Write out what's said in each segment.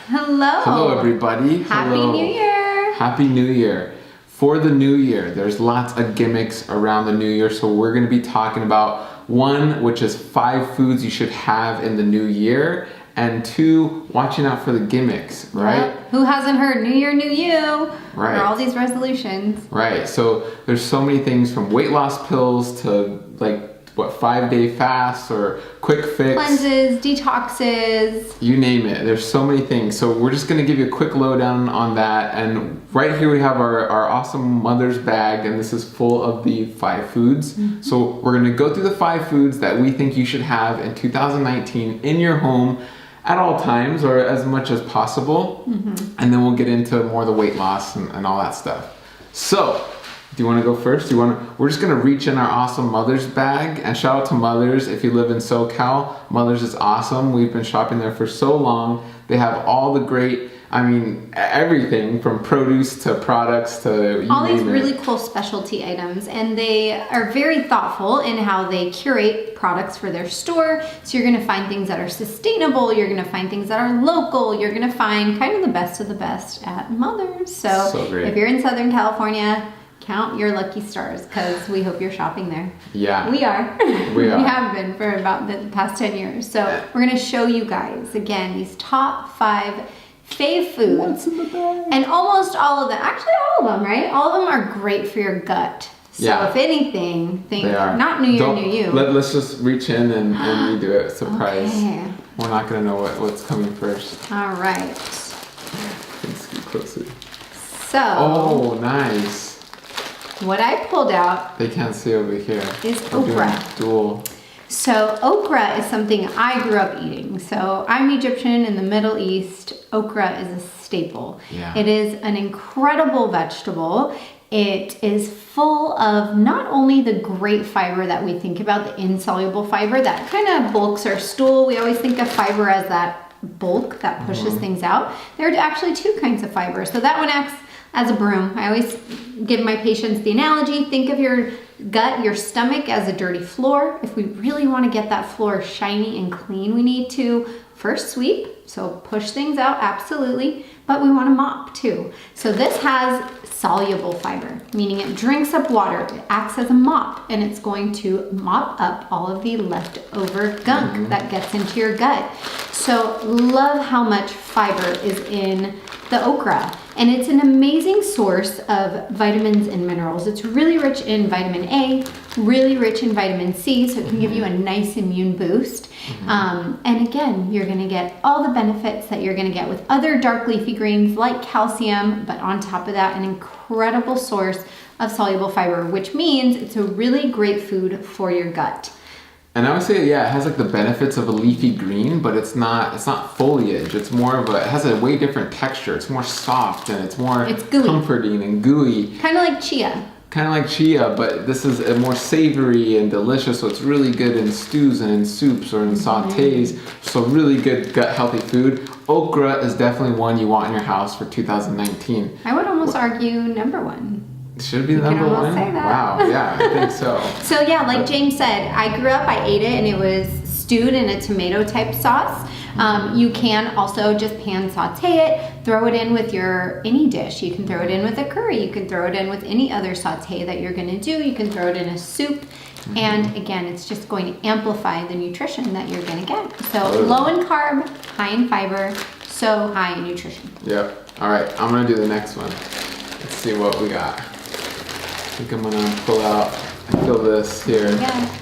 Hello. Hello, everybody. Happy New Year. Happy New Year. For the new year, there's lots of gimmicks around the new year, so we're going to be talking about one, which is 5 foods you should have in the new year, and 2, watching out for the gimmicks, right? Yep. Who hasn't heard New Year, New You? Right. Or all these resolutions. Right. So there's so many things from weight loss pills to 5-day fasts or quick fix. Cleanses, detoxes. You name it. There's so many things. So we're just going to give you a quick lowdown on that. And right here we have our awesome mother's bag, and this is full of the 5 foods. Mm-hmm. So we're going to go through the 5 foods that we think you should have in 2019 in your home at all times or as much as possible. Mm-hmm. And then we'll get into more of the weight loss and all that stuff. So do you want to go first? We're just going to reach in our awesome Mother's bag, and shout out to Mother's. If you live in SoCal, Mother's is awesome. We've been shopping there for so long. They have all the great, everything from produce to products to all these really cool specialty items, and they are very thoughtful in how they curate products for their store. So you're going to find things that are sustainable, you're going to find things that are local, you're going to find kind of the best of the best at Mother's. So great. If you're in Southern California, count your lucky stars, because we hope you're shopping there. Yeah. We are. We are. We have been for about the past 10 years. So we're going to show you guys, again, these top 5 fave foods. What's in the bag? And almost all of them, actually all of them, right? All of them are great for your gut. So if anything, think not New Year, New You. Let's just reach in and redo it. Surprise. Okay. We're not going to know what's coming first. All right. Let's scoot closer. So. Oh, nice. What I pulled out. They can't see over here. Is okra. Dual. So okra is something I grew up eating. So I'm Egyptian in the Middle East. Okra is a staple. Yeah. It is an incredible vegetable. It is full of not only the great fiber that we think about, the insoluble fiber that kind of bulks our stool. We always think of fiber as that bulk that pushes things out. There are actually 2 kinds of fiber. So that one acts as a broom. I always give my patients the analogy, think of your gut, your stomach as a dirty floor. If we really want to get that floor shiny and clean, we need to first sweep, so push things out, absolutely, but we want to mop too. So this has soluble fiber, meaning it drinks up water, it acts as a mop, and it's going to mop up all of the leftover gunk that gets into your gut. So love how much fiber is in the okra. And it's an amazing source of vitamins and minerals. It's really rich in vitamin A, really rich in vitamin C, so it can give you a nice immune boost. And again, you're gonna get all the benefits that you're gonna get with other dark leafy greens like calcium, but on top of that, an incredible source of soluble fiber, which means it's a really great food for your gut. And I would say, it has the benefits of a leafy green, but it's not foliage. It's more of it has a way different texture. It's more soft and it's gooey. Comforting and gooey. Kind of like chia. Kind of like chia, but this is a more savory and delicious, so it's really good in stews and in soups or in sautés. So really good gut healthy food. Okra is definitely one you want in your house for 2019. I would almost argue number 1. Should be the number 1? Say that. Wow, yeah, I think so. So yeah, like James said, I grew up, I ate it, and it was stewed in a tomato type sauce. You can also just pan saute it, throw it in with any dish. You can throw it in with a curry, you can throw it in with any other saute that you're gonna do, you can throw it in a soup. And again, it's just going to amplify the nutrition that you're gonna get. So low in carb, high in fiber, so high in nutrition. Yep. All right, I'm gonna do the next one. Let's see what we got. I think I'm gonna pull out, I feel this here. Yeah.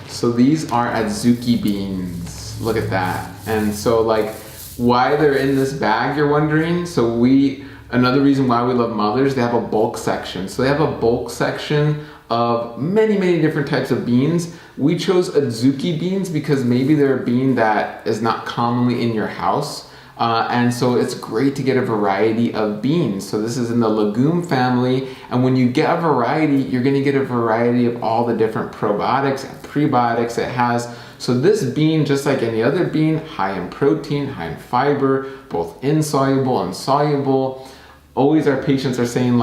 So these are Azuki Beans. Look at that. And so why they're in this bag, you're wondering? So another reason why we love Mother's, they have a bulk section. So they have a bulk section of many, many different types of beans. We chose Azuki beans because maybe they're a bean that is not commonly in your house. And so it's great to get a variety of beans. So this is in the legume family, and when you get a variety, you're gonna get a variety of all the different probiotics and prebiotics it has. So this bean, just like any other bean, high in protein, high in fiber, both insoluble and soluble. Always our patients are saying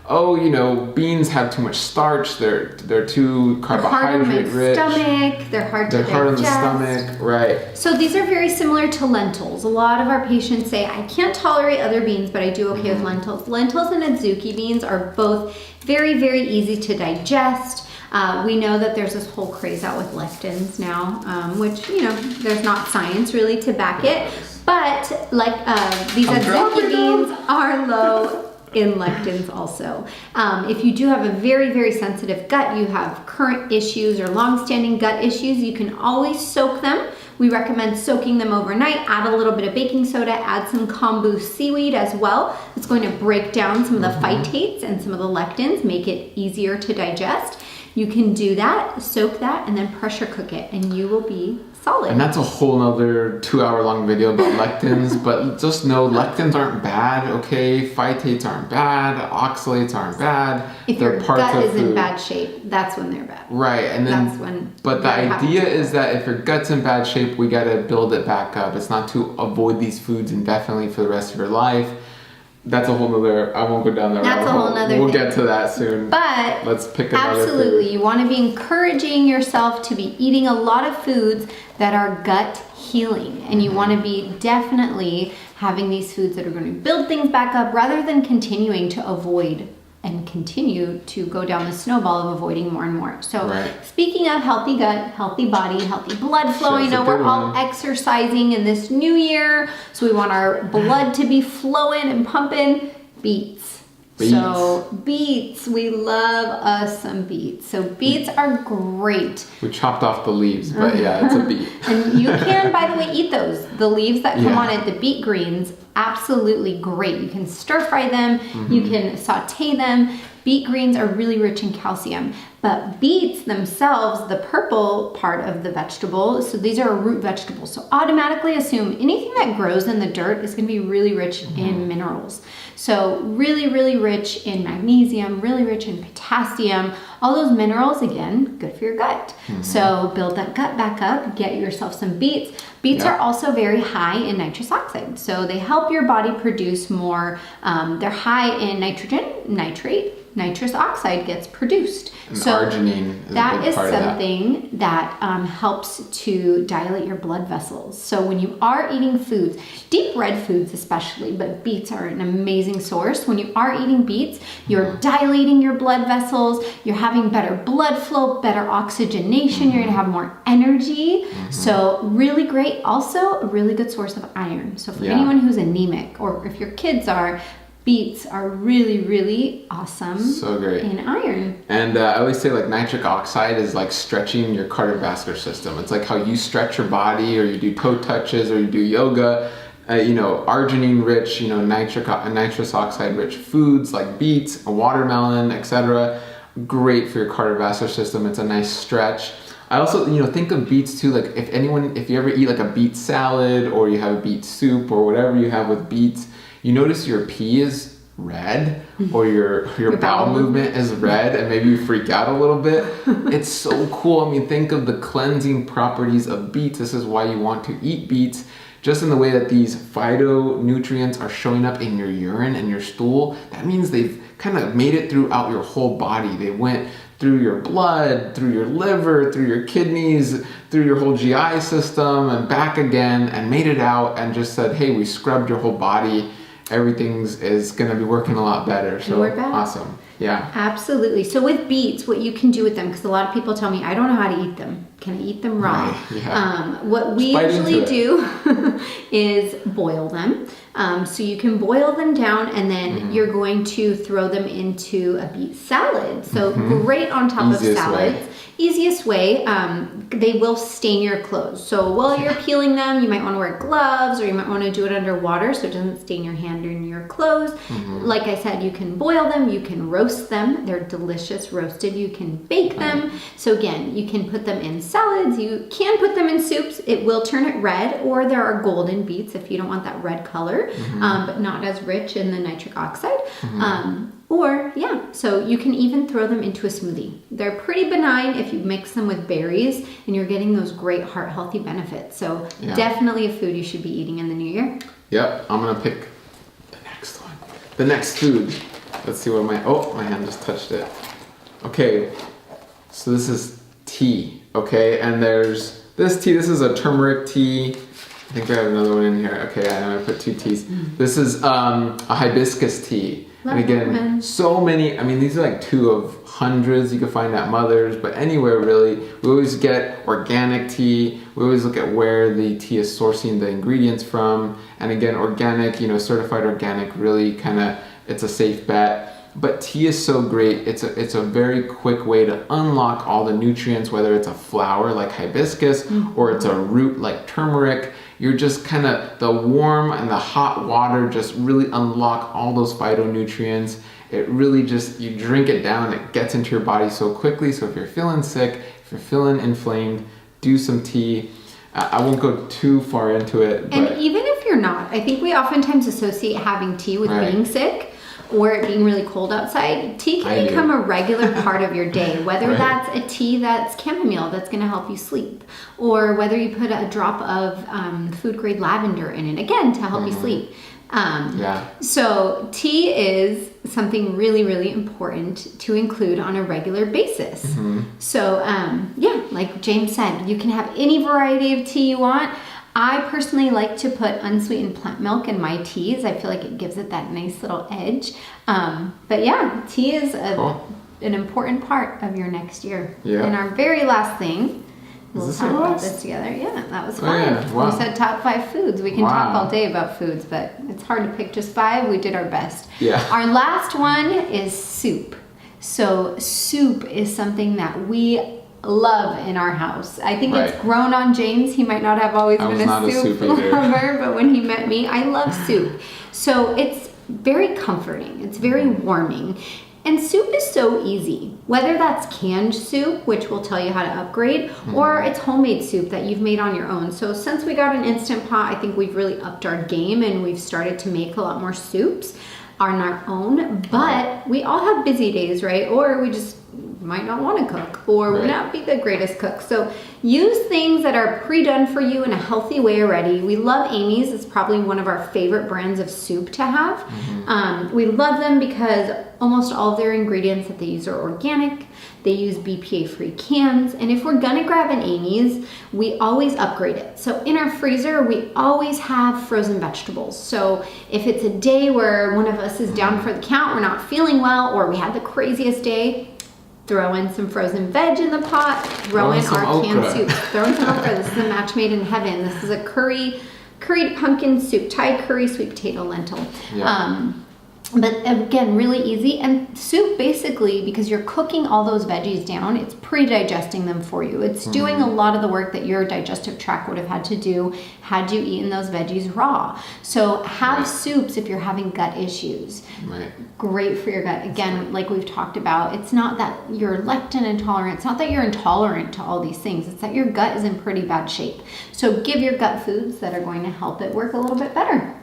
oh, you know, beans have too much starch, they're too carbohydrate rich. Stomach, they're hard to digest. They're hard on the stomach, right. So these are very similar to lentils. A lot of our patients say, I can't tolerate other beans, but I do okay with lentils. Lentils and Azuki beans are both very, very easy to digest. We know that there's this whole craze out with lectins now, which, you know, there's not science really to back it. But like these Azuki beans are low in lectins also. If you do have a very, very sensitive gut, you have current issues or long-standing gut issues, you can always soak them. We recommend soaking them overnight, add a little bit of baking soda, add some kombu seaweed as well. It's going to break down some of the phytates and some of the lectins, make it easier to digest. You can do that, soak that, and then pressure cook it, and you will be solid. And that's a whole nother 2-hour-long video about lectins, but just know lectins aren't bad, okay? Phytates aren't bad, oxalates aren't bad. If your gut is in bad shape, that's when they're bad. Right, and then, that's when. But the idea is that if your gut's in bad shape, we gotta build it back up. It's not to avoid these foods indefinitely for the rest of your life. That's a whole nother, I won't go down there. That's a whole nother thing. We'll get to that soon. But let's pick another absolutely, food. You want to be encouraging yourself to be eating a lot of foods that are gut healing. And you want to be definitely having these foods that are going to build things back up rather than continuing to avoid and continue to go down the snowball of avoiding more and more. So speaking of healthy gut, healthy body, healthy blood flow, I know we're all exercising in this new year, so we want our blood to be flowing and pumping. Beets. So beets, we love us some beets. So beets are great. We chopped off the leaves, but yeah, it's a beet. And you can, by the way, eat those. The leaves that come on it, the beet greens, absolutely great. You can stir fry them, you can saute them. Beet greens are really rich in calcium. But beets themselves, the purple part of the vegetable, so these are a root vegetable. So automatically assume anything that grows in the dirt is going to be really rich in minerals. So really, really rich in magnesium, really rich in potassium. All those minerals, again, good for your gut. So build that gut back up, get yourself some beets. Beets are also very high in nitrous oxide. So they help your body produce more, they're high in nitrogen, nitrate, nitrous oxide gets produced. And arginine is that is part something that helps to dilate your blood vessels. So when you are eating foods, deep red foods especially, but beets are an amazing source. When you are eating beets, you're dilating your blood vessels, you're having better blood flow, better oxygenation, you're gonna have more energy. So really great. Also a really good source of iron. So for anyone who's anemic, or if your kids are, beets are really, really awesome. So great. In iron. And I always say like nitric oxide is like stretching your cardiovascular system. It's like how you stretch your body, or you do toe touches, or you do yoga. You know, arginine rich, you know, nitrous oxide rich foods like beets, a watermelon, etc. Great for your cardiovascular system. It's a nice stretch. I also, you know, think of beets too. Like if you ever eat like a beet salad, or you have a beet soup, or whatever you have with beets, you notice your pee is red, or your bowel movement is red, and maybe you freak out a little bit. It's so cool. I mean, think of the cleansing properties of beets. This is why you want to eat beets. Just in the way that these phytonutrients are showing up in your urine and your stool, that means they've kind of made it throughout your whole body. They went through your blood, through your liver, through your kidneys, through your whole GI system, and back again, and made it out, and just said, hey, we scrubbed your whole body. Everything's is going to be working a lot better. So awesome. Yeah. Absolutely. So with beets, what you can do with them, because a lot of people tell me, I don't know how to eat them. Can I eat them raw? Right. Yeah. What we usually do is boil them. So you can boil them down, and then you're going to throw them into a beet salad. So great on top of salads. Easiest way, they will stain your clothes. So while you're peeling them, you might want to wear gloves, or you might want to do it under water so it doesn't stain your hand or your clothes. Like I said, you can boil them, you can roast them. They're delicious roasted. You can bake them. So again, you can put them in salads. You can put them in soups. It will turn it red, or there are golden beets if you don't want that red color, but not as rich in the nitric oxide. So you can even throw them into a smoothie. They're pretty benign if you mix them with berries, and you're getting those great heart healthy benefits. So definitely a food you should be eating in the new year. Yep, I'm gonna pick the next one. The next food let's see what my hand just touched it. Okay, so this is tea, okay? And there's this tea, this is a turmeric tea. I think we have another one in here. Okay, I know I put 2 teas. This is a hibiscus tea. And again, so many, I mean, these are like 2 of hundreds you can find at Mother's, but anywhere really. We always get organic tea. We always look at where the tea is sourcing the ingredients from. And again, organic, you know, certified organic, really kind of, it's a safe bet. But tea is so great. It's a very quick way to unlock all the nutrients, whether it's a flower like hibiscus or it's a root like turmeric. You're just kind of, the warm and the hot water just really unlock all those phytonutrients. It really just, you drink it down, it gets into your body so quickly. So if you're feeling sick, if you're feeling inflamed, do some tea. I won't go too far into it. And even if you're not, I think we oftentimes associate having tea with being sick or it being really cold outside. Tea can become a regular part of your day, whether that's a tea that's chamomile that's going to help you sleep, or whether you put a drop of food grade lavender in it, again, to help you sleep. So tea is something really, really important to include on a regular basis. So yeah, like James said, you can have any variety of tea you want. I personally like to put unsweetened plant milk in my teas. I feel like it gives it that nice little edge. But yeah, tea is an important part of your next year. And our very last thing, we'll talk about this together. Yeah, that was 5. We said top 5 foods. We can talk all day about foods, but it's hard to pick just 5. We did our best. Our last one is soup. So soup is something that we love in our house. I think it's grown on James. He might not have always been a soup lover, but when he met me, I love soup. So it's very comforting. It's very warming. And soup is so easy, whether that's canned soup, which will tell you how to upgrade, or it's homemade soup that you've made on your own. So since we got an Instant Pot, I think we've really upped our game and we've started to make a lot more soups on our own. But we all have busy days, right? Or we just might not want to cook, or would not be the greatest cook. So use things that are pre-done for you in a healthy way already. We love Amy's. It's probably one of our favorite brands of soup to have. We love them because almost all of their ingredients that they use are organic. They use BPA-free cans. And if we're gonna grab an Amy's, we always upgrade it. So in our freezer, we always have frozen vegetables. So if it's a day where one of us is down for the count, we're not feeling well, or we had the craziest day, throw in some frozen veg in the pot, throw in our canned soup. Throw in some okra. This is a match made in heaven. This is a curried pumpkin soup, Thai curry, sweet potato, lentil. But again, really easy. And soup, basically, because you're cooking all those veggies down, it's pre-digesting them for you. It's doing a lot of the work that your digestive tract would have had to do had you eaten those veggies raw. So have soups if you're having gut issues. Great for your gut. Again, like we've talked about, it's not that you're lectin intolerant. It's not that you're intolerant to all these things. It's that your gut is in pretty bad shape. So give your gut foods that are going to help it work a little bit better.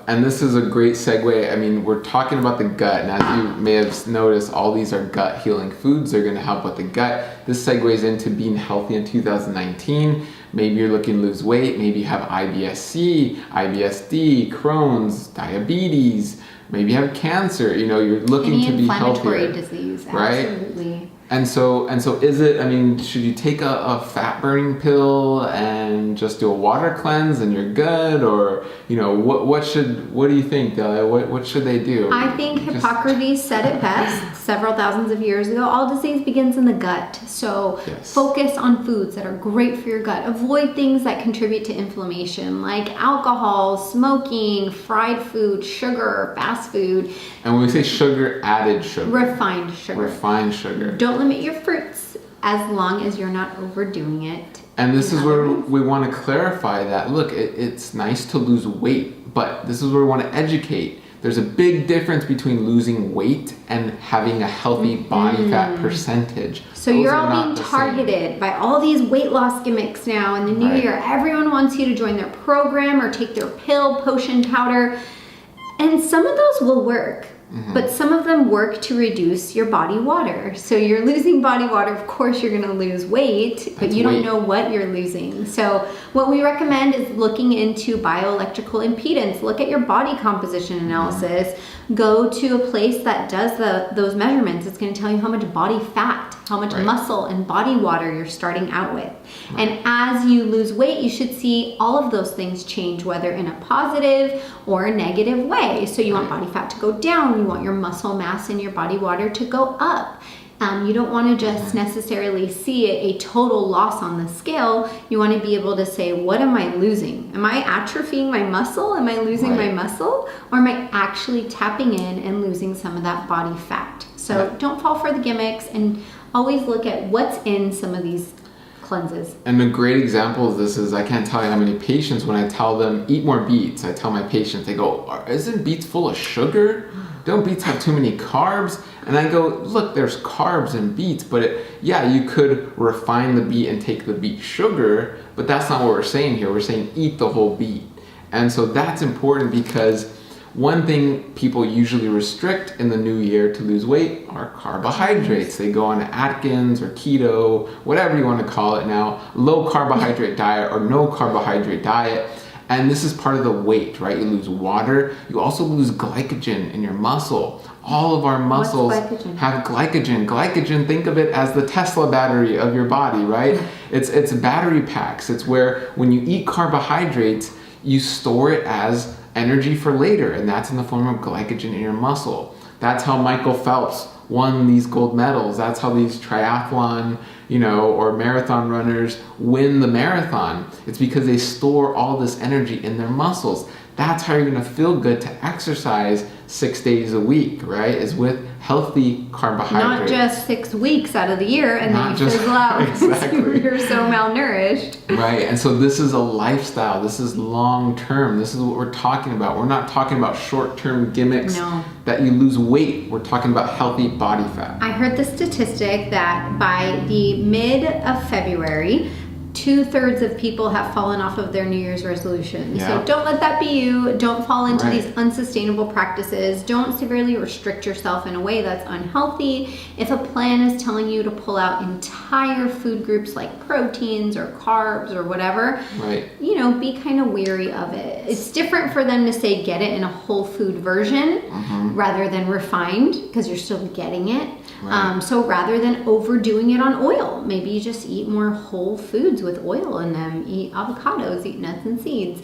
And this is a great segue. I mean, we're talking about the gut, and as you may have noticed, all these are gut healing foods. They're going to help with the gut. This segues into being healthy in 2019. Maybe you're looking to lose weight. Maybe you have IBS-C, IBS-D, Crohn's, diabetes. Maybe you have cancer. You know, you're looking to be healthier. Any inflammatory disease, absolutely. And so is it, I mean, should you take a fat burning pill and just do a water cleanse and you're good? Or, you know, what do you think, Delia? What should they do? I think Hippocrates said it best several thousands of years ago. All disease begins in the gut. So focus on foods that are great for your gut. Avoid things that contribute to inflammation, like alcohol, smoking, fried food, sugar, fast food. And when we say sugar, added sugar. Refined sugar. Refined sugar. Don't limit your fruits as long as you're not overdoing it. And this is where we want to clarify that, look, it's nice to lose weight, but this is where we want to educate. There's a big difference between losing weight and having a healthy body fat percentage. So you're all being targeted by all these weight loss gimmicks now in the new year. Everyone wants you to join their program or take their pill, potion, powder. And some of those will work. but some of them work to reduce your body water. So you're losing body water, of course you're gonna lose weight, but you don't know what you're losing. So what we recommend is looking into bioelectrical impedance. Look at your body composition analysis. Go to a place that does those measurements. It's gonna tell you how much body fat, how much muscle and body water you're starting out with. And as you lose weight, you should see all of those things change, whether in a positive or a negative way. So you want body fat to go down, you want your muscle mass and your body water to go up. You don't want to just necessarily see a total loss on the scale. You want to be able to say, what am I losing? Am I atrophying my muscle? Am I losing my muscle? Or am I actually tapping in and losing some of that body fat? So don't fall for the gimmicks, and always look at what's in some of these cleanses. And a great example of this is, I can't tell you how many patients, when I tell them eat more beets, I tell my patients, they go, isn't beets full of sugar? Don't beets have too many carbs? And I go, look, there's carbs in beets, but you could refine the beet and take the beet sugar, but that's not what we're saying here. We're saying eat the whole beet. And so that's important, because one thing people usually restrict in the new year to lose weight are carbohydrates. They go on Atkins or keto, whatever you want to call it now, low carbohydrate diet or no carbohydrate diet. And this is part of the weight, right? You lose water. You also lose glycogen in your muscle. All of our muscles have glycogen. Glycogen, think of it as the Tesla battery of your body, right? It's battery packs. It's where when you eat carbohydrates, you store it as energy for later, and that's in the form of glycogen in your muscle. That's how Michael Phelps won these gold medals. That's how these triathlon, or marathon runners win the marathon. It's because they store all this energy in their muscles. That's how you're gonna feel good to exercise 6 days a week, right? Is with healthy carbohydrates. Not just 6 weeks out of the year and then you fizzle out because you're so malnourished. Right, and so this is a lifestyle. This is long term. This is what we're talking about. We're not talking about short-term gimmicks that you lose weight. We're talking about healthy body fat. I heard the statistic that by the mid of February, 2/3 of people have fallen off of their New Year's resolutions. So don't let that be you. Don't fall into these unsustainable practices. Don't severely restrict yourself in a way that's unhealthy. If a plan is telling you to pull out entire food groups like proteins or carbs or whatever, be kind of weary of it. It's different for them to say get it in a whole food version rather than refined, because you're still getting it. So rather than overdoing it on oil, maybe you just eat more whole foods with oil in them. Eat avocados, eat nuts and seeds.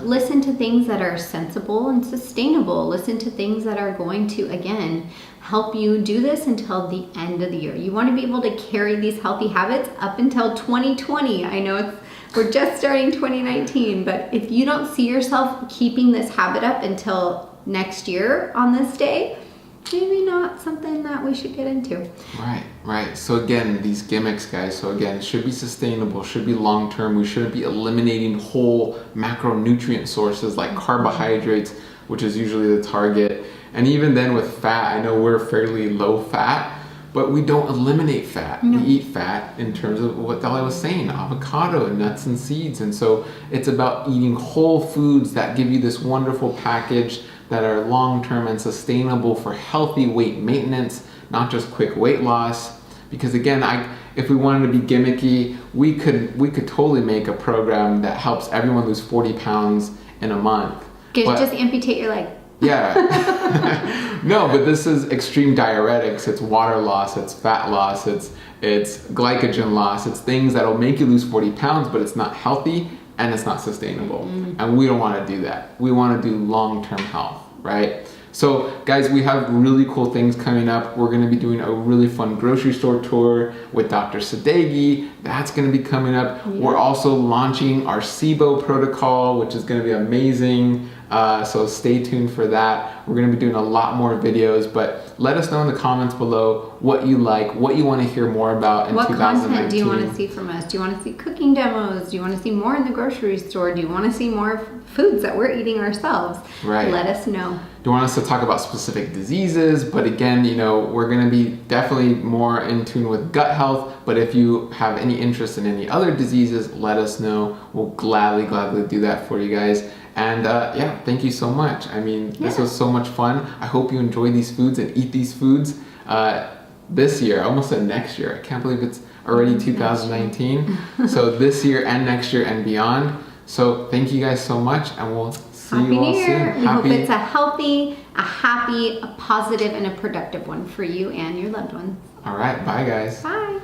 Listen to things that are sensible and sustainable. Listen to things that are going to, again, help you do this until the end of the year. You want to be able to carry these healthy habits up until 2020. I know we're just starting 2019, but if you don't see yourself keeping this habit up until next year on this day, maybe not something that we should get into. Right. So again, these gimmicks, guys, it should be sustainable, should be long-term. We shouldn't be eliminating whole macronutrient sources like carbohydrates, which is usually the target. And even then with fat, I know we're fairly low fat, but we don't eliminate fat. We eat fat in terms of what I was saying, avocado, nuts and seeds. And so it's about eating whole foods that give you this wonderful package that are long-term and sustainable for healthy weight maintenance, not just quick weight loss. Because again, if we wanted to be gimmicky, we could totally make a program that helps everyone lose 40 pounds in a month. Just amputate your leg. No, but this is extreme diuretics. It's water loss, it's fat loss, it's glycogen loss. It's things that'll make you lose 40 pounds, but it's not healthy and it's not sustainable. And we don't want to do that. We want to do long-term health, right? So guys, we have really cool things coming up. We're going to be doing a really fun grocery store tour with Dr. Sadeghi. That's going to be coming up. We're also launching our SIBO protocol, which is going to be amazing. So stay tuned for that. We're going to be doing a lot more videos, but let us know in the comments below what you like, what you want to hear more about in 2019. What content do you want to see from us? Do you want to see cooking demos? Do you want to see more in the grocery store? Do you want to see more foods that we're eating ourselves? Let us know. Do you want us to talk about specific diseases? But again, we're going to be definitely more in tune with gut health, But if you have any interest in any other diseases, let us know. We'll gladly do that for you guys. And yeah, thank you so much. I mean, this was so much fun. I hope you enjoy these foods and eat these foods this year. I almost said next year. I can't believe it's already 2019. So this year and next year and beyond. So thank you guys so much, and we'll see you all soon. We hope it's a healthy, a happy, a positive, and a productive one for you and your loved ones. All right, bye guys. Bye.